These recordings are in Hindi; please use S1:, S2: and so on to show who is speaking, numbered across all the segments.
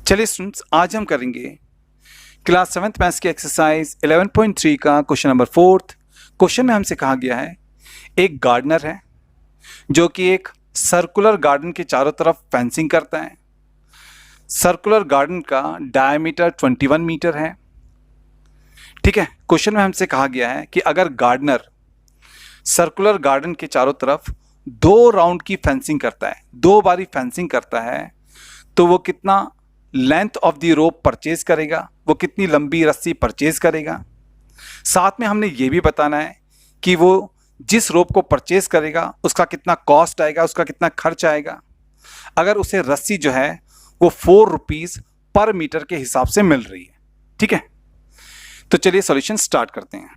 S1: चलिए स्टूडेंट्स, आज हम करेंगे क्लास 7th मैथ्स की एक्सरसाइज 11.3 का क्वेश्चन नंबर 4। क्वेश्चन में हमसे कहा गया है, एक गार्डनर है जो कि एक सर्कुलर गार्डन के चारों तरफ फेंसिंग करता है। सर्कुलर गार्डन का डायमीटर 21 मीटर है। ठीक है, क्वेश्चन में हमसे कहा गया है कि अगर गार्डनर सर्कुलर गार्डन के चारों तरफ 2 राउंड की फेंसिंग करता है, 2 बारी फेंसिंग करता है, तो वो कितना length of the rope purchase करेगा, वो कितनी लंबी रस्सी परचेज करेगा। साथ में हमने ये भी बताना है कि वो जिस रोप को परचेज करेगा उसका कितना कॉस्ट आएगा, उसका कितना खर्च आएगा। अगर उसे रस्सी जो है वो 4 रुपीज़ पर मीटर के हिसाब से मिल रही है। ठीक है, तो चलिए सॉल्यूशन स्टार्ट करते हैं।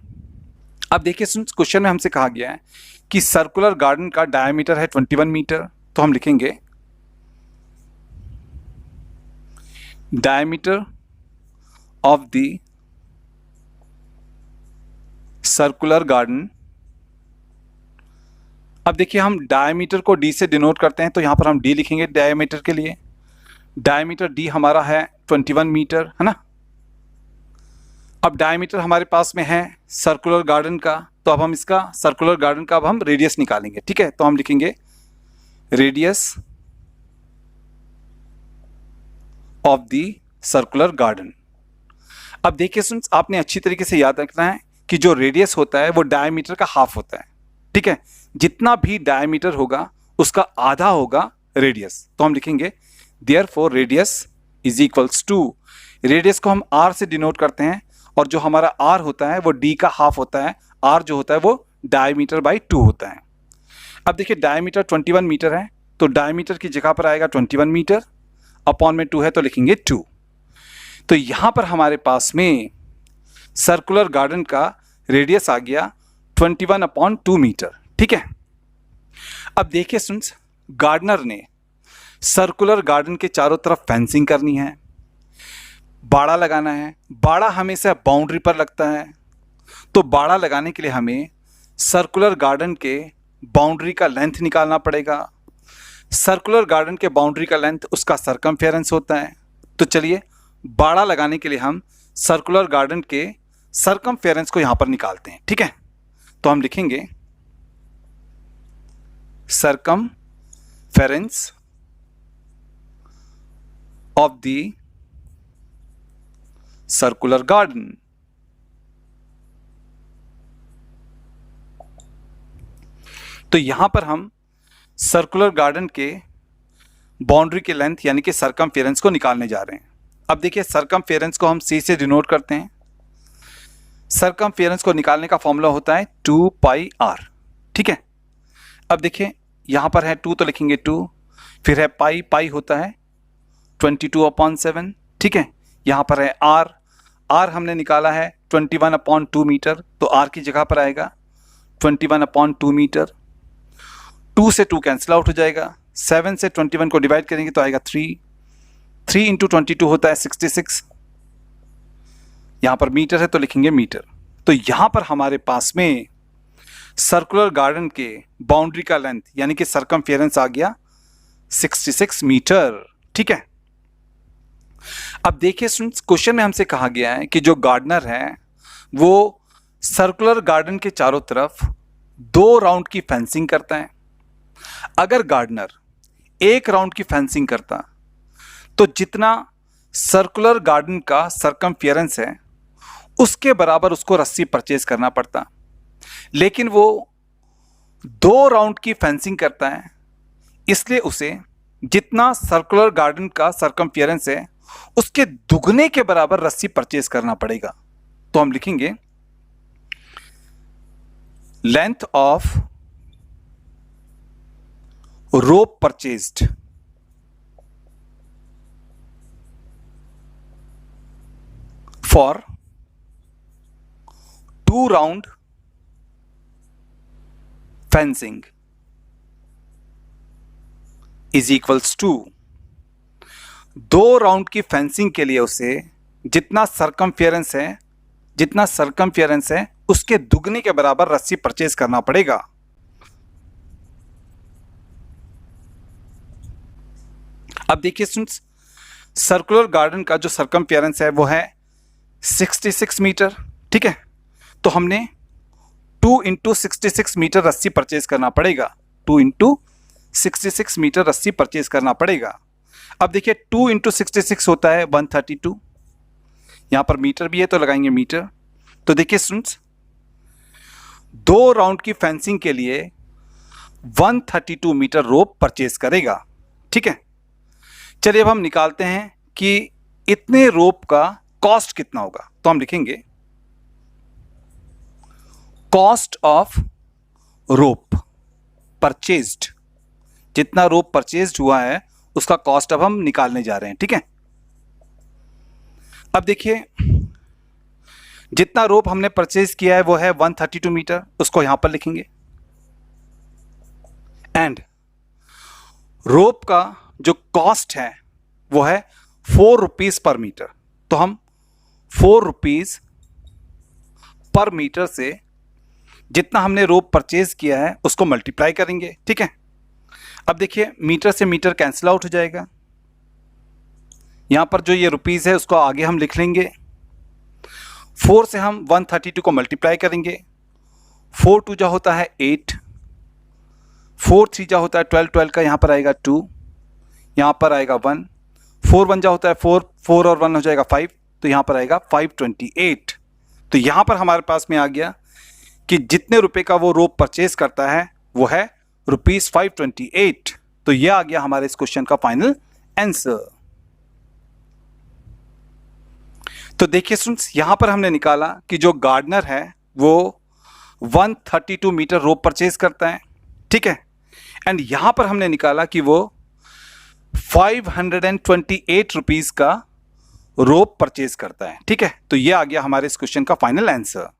S1: अब देखिए, क्वेश्चन में हमसे कहा गया है कि सर्कुलर गार्डन का डायमीटर है 21 मीटर, तो हम लिखेंगे diameter of the circular garden। अब देखिए, हम डायमीटर को d से डिनोट करते हैं, तो यहां पर हम d लिखेंगे डायमीटर के लिए। डायमीटर d हमारा है 21 मीटर, है ना। अब डायमीटर हमारे पास में है सर्कुलर गार्डन का, तो अब हम इसका सर्कुलर गार्डन का अब हम रेडियस निकालेंगे। ठीक है, तो हम लिखेंगे radius of the circular garden. अब देखिए स्टूडेंट्स, आपने अच्छी तरीके से याद रखना है कि जो रेडियस होता है वो डायमीटर का हाफ होता है। ठीक है, जितना भी डायमीटर होगा उसका आधा होगा रेडियस, तो हम लिखेंगे therefore radius is equals to, radius को हम r से डिनोट करते हैं और जो हमारा r होता है वो d का हाफ होता है। r जो होता है वो डायमीटर बाई 2 होता है। अब देखिए, डायमीटर 21 मीटर है, तो डायमीटर की जगह पर आएगा 21 मीटर, अपॉन में 2 है तो लिखेंगे 2। तो यहां पर हमारे पास में सर्कुलर गार्डन का रेडियस आ गया 21/2 मीटर। ठीक है, अब देखिए स्टूडेंट्स, गार्डनर ने सर्कुलर गार्डन के चारों तरफ फेंसिंग करनी है, बाड़ा लगाना है। बाड़ा हमेशा बाउंड्री पर लगता है, तो बाड़ा लगाने के लिए हमें सर्कुलर गार्डन के बाउंड्री का लेंथ निकालना पड़ेगा। सर्कुलर गार्डन के बाउंड्री का लेंथ उसका सरकमफेरेंस होता है। तो चलिए, बाड़ा लगाने के लिए हम सर्कुलर गार्डन के सरकमफेरेंस को यहां पर निकालते हैं। ठीक है, तो हम लिखेंगे circumference of the circular garden. तो यहां पर हम सर्कुलर गार्डन के बाउंड्री के लेंथ यानी कि सरकमफेरेंस को निकालने जा रहे हैं। अब देखिए, सरकमफेरेंस को हम c से डिनोट करते हैं। सरकमफेरेंस को निकालने का फॉर्मूला होता है 2 पाई r। ठीक है, अब देखिए यहां पर है 2 तो लिखेंगे 2, फिर है पाई, पाई होता है 22/7। ठीक है, यहां पर है r, r हमने निकाला है 21/2 मीटर, तो r की जगह पर आएगा 21/2 मीटर। 2 से 2 कैंसिल आउट हो जाएगा, 7 से 21 को डिवाइड करेंगे तो आएगा 3, 3 इंटू 22 होता है 66। यहां पर मीटर है तो लिखेंगे मीटर। तो यहां पर हमारे पास में सर्कुलर गार्डन के बाउंड्री का लेंथ यानी कि सरकमफेरेंस आ गया 66 मीटर। ठीक है, अब देखिए स्टूडेंट्स, क्वेश्चन में हमसे कहा गया है कि जो गार्डनर है वो सर्कुलर गार्डन के चारों तरफ 2 राउंड की फेंसिंग करता है। अगर गार्डनर 1 राउंड की फेंसिंग करता तो जितना सर्कुलर गार्डन का सरकमफेरेंस है उसके बराबर उसको रस्सी परचेज करना पड़ता, लेकिन वो 2 राउंड की फेंसिंग करता है, इसलिए उसे जितना सर्कुलर गार्डन का सरकमफेरेंस है उसके दुगने के बराबर रस्सी परचेज करना पड़ेगा। तो हम लिखेंगे length of rope purchased for 2 round fencing is equals to 2 round की फेंसिंग के लिए उसे जितना सरकमफेरेंस है उसके दुगने के बराबर रस्सी परचेज करना पड़ेगा। अब देखिए स्टूडेंट्स, सर्कुलर गार्डन का जो सर्कमफेरेंस है वो है 66 मीटर, ठीक है। तो हमने 2 इंटू 66 मीटर रस्सी परचेज करना पड़ेगा, 2 इंटू 66 मीटर रस्सी परचेज करना पड़ेगा। अब देखिए 2 इंटू 66 होता है 132, यहाँ पर मीटर भी है तो लगाएंगे मीटर। तो देखिए स्टूडेंट्स, 2 राउंड की फेंसिंग के लिए 132 मीटर रोप परचेज करेगा, ठीक है। चलिए अब हम निकालते हैं कि इतने रोप का कॉस्ट कितना होगा। तो हम लिखेंगे कॉस्ट ऑफ रोप परचेज्ड, जितना रोप परचेज्ड हुआ है उसका कॉस्ट अब हम निकालने जा रहे हैं, ठीक है। अब देखिए जितना रोप हमने परचेज किया है वो है 132 मीटर, उसको यहां पर लिखेंगे। एंड रोप का जो कॉस्ट है वो है 4 रुपीज पर मीटर, तो हम 4 रुपीज पर मीटर से जितना हमने रोप परचेज किया है उसको मल्टीप्लाई करेंगे, ठीक है। अब देखिए मीटर से मीटर कैंसिल आउट हो जाएगा, यहां पर जो ये रुपीज है उसको आगे हम लिख लेंगे। 4 से हम 132 को मल्टीप्लाई करेंगे, 4 2 जा होता है 8, 4 3 जा होता है 12, 12 का यहाँ पर आएगा 2, यहाँ पर आएगा 1, 4 1 जा होता है 4, 4 और 1 हो जाएगा 5, तो यहाँ पर आएगा 528। तो यहाँ पर हमारे पास में आ गया कि जितने रुपए का वो रोप परचेज करता है वो है ₹528। तो यह आ गया हमारे इस क्वेश्चन का फाइनल आंसर। तो देखिए स्टूडेंट्स, यहां पर हमने निकाला कि जो गार्डनर है वो 132 मीटर रोप परचेज करता है, ठीक है। एंड यहां पर हमने निकाला कि वो 528 रुपीज का रोप परचेज करता है, ठीक है। तो ये आ गया हमारे इस क्वेश्चन का फाइनल आंसर।